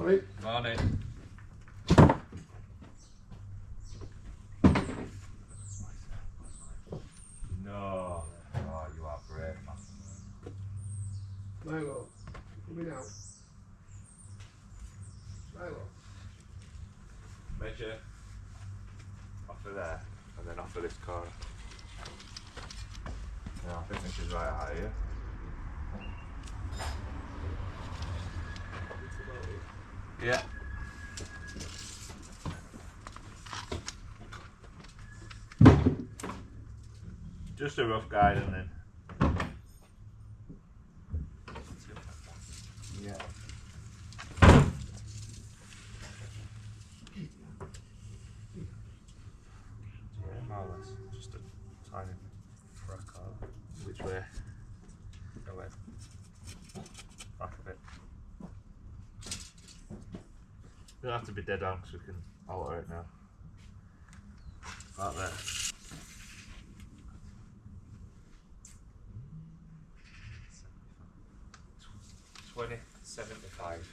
Morning. Morning. No. Oh, you are brave, man. Milo, coming out. Milo. Measure off of there and then off of this corner. Yeah, I think this is right out here. Yeah. Just a rough guide and then. Yeah. Yeah, more or less. Just a tiny crack out. Which way? Go away. Back a bit. You don't have to be dead on because we can alter it now. Right there. 2075.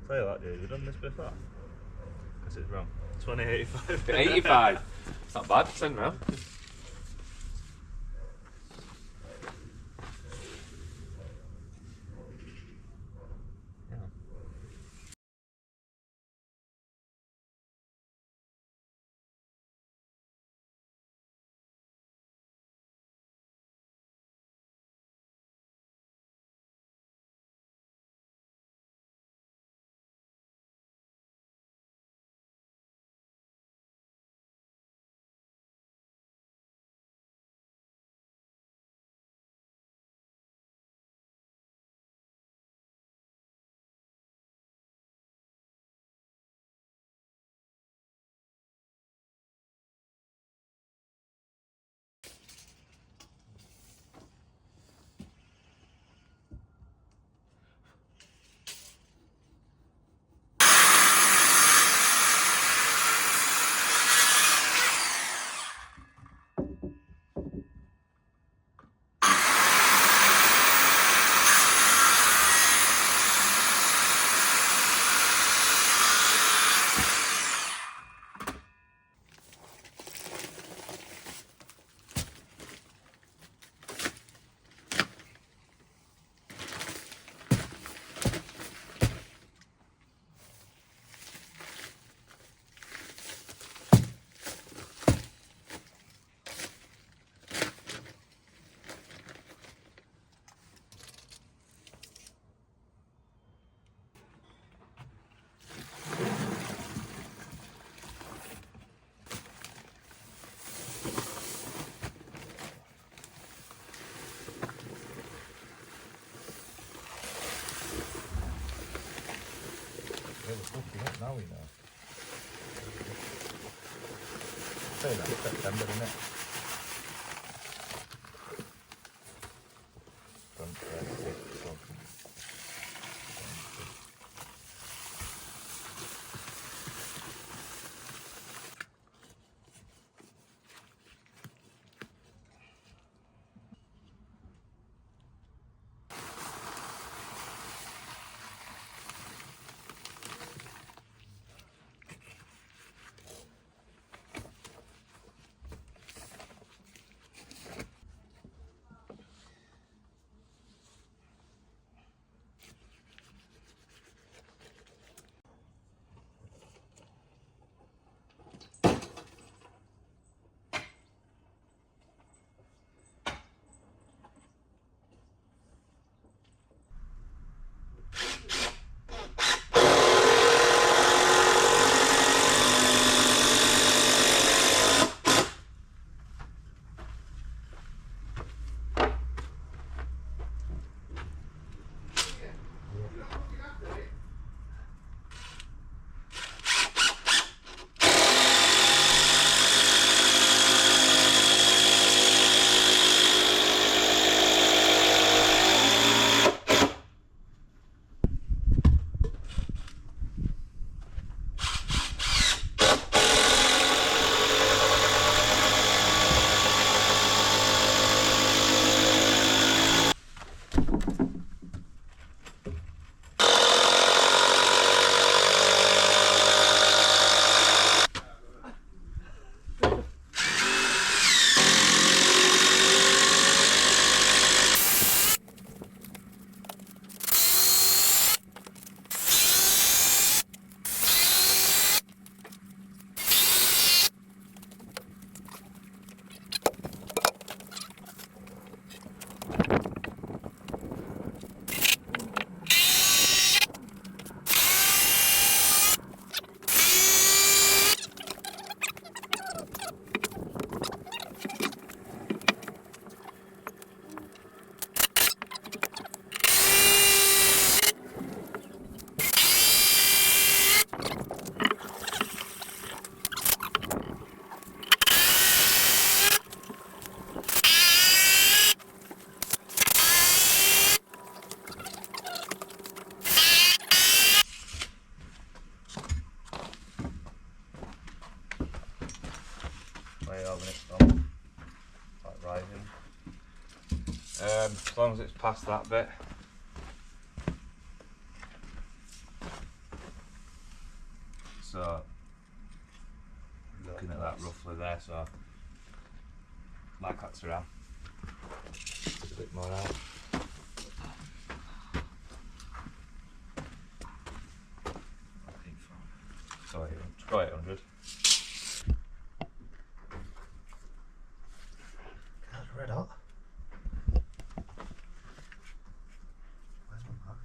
Tell you what, dude, we've done this before. Because it's wrong. 2085. 85. It's not bad, send round. Now we know. Say that, it's September, isn't it? when it's done. Like rising. As long as it's past that bit. So, looking at that roughly there, so like that's around. Put a bit more out. So try 800. That's red hot. Where's my mark?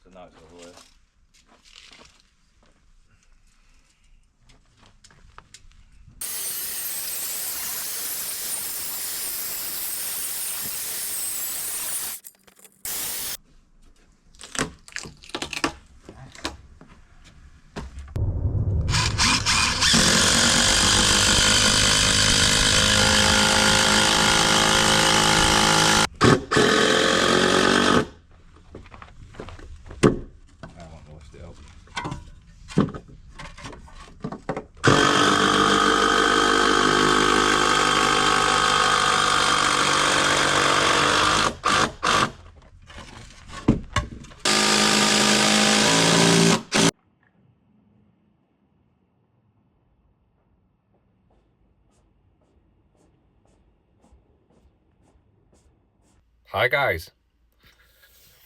So now it's over there. Hi guys.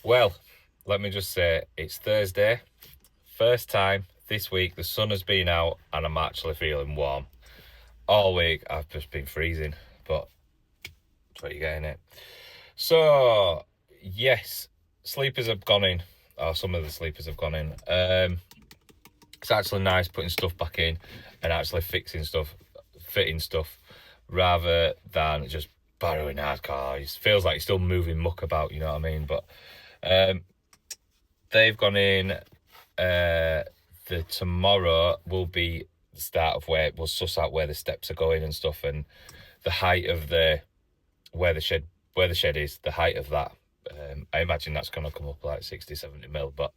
Well, let me just say it's Thursday. First time this week the sun has been out and I'm actually feeling warm. All week I've just been freezing, but that's what you're getting it. So yes, sleepers have gone in, or some of the sleepers have gone in. It's actually nice putting stuff back in and actually fixting stuff, fitting stuff, rather than just borrowing hardcore. It feels like you're still moving muck about, you know what I mean? But they've gone in. The tomorrow will be the start of where we'll suss out where the steps are going and stuff, and the height of the where the shed is, the height of that. I imagine that's going to come up like 60-70 mil, but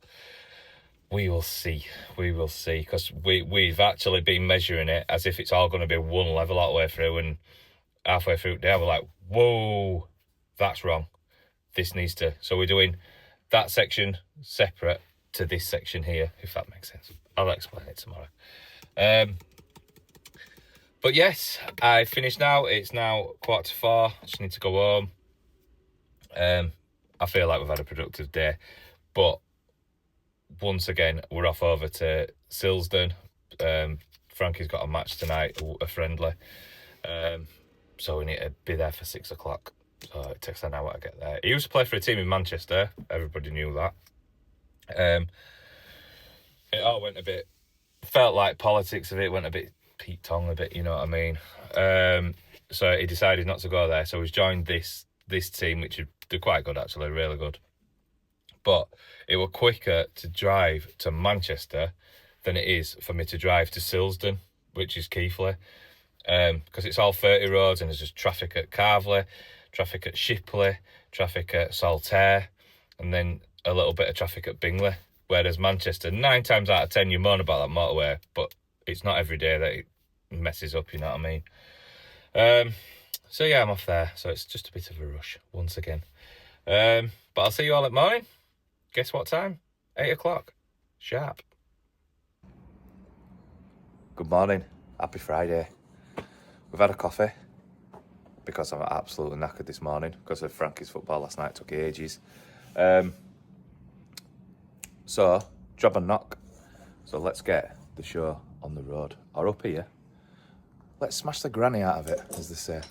we will see, because we've actually been measuring it as if it's all going to be one level all the way through, and halfway through there we're like, whoa, that's wrong, this needs to, so we're doing that section separate to this section here, if that makes sense. I'll explain it tomorrow. But yes, I finished now. It's now 4:15. I just need to go home. I feel like we've had a productive day, but once again we're off over to Silsden. Frankie's got a match tonight, a friendly, so we need to be there for 6 o'clock. So it takes an hour to get there. He used to play for a team in Manchester, everybody knew that. It all went a bit, felt like politics of it went a bit Pete Tong a bit, you know what I mean? So he decided not to go there, so he's joined this team, which they're quite good actually, really good. But it was quicker to drive to Manchester than it is for me to drive to Silsden, which is Keighley, because it's all 30 roads and there's just traffic at Carvely, traffic at Shipley, traffic at Saltaire, and then a little bit of traffic at Bingley. Whereas Manchester, 9 times out of 10 you moan about that motorway, but it's not every day that it messes up, you know what I mean? So yeah, I'm off there, so it's just a bit of a rush once again. But I'll see you all at morning. Guess what time? 8 o'clock. Sharp. Good morning. Happy Friday. We've had a coffee because I'm absolutely knackered this morning because of Frankie's football last night. Took ages. So, job and knock. So let's get the show on the road, or up here. Let's smash the granny out of it, as they say.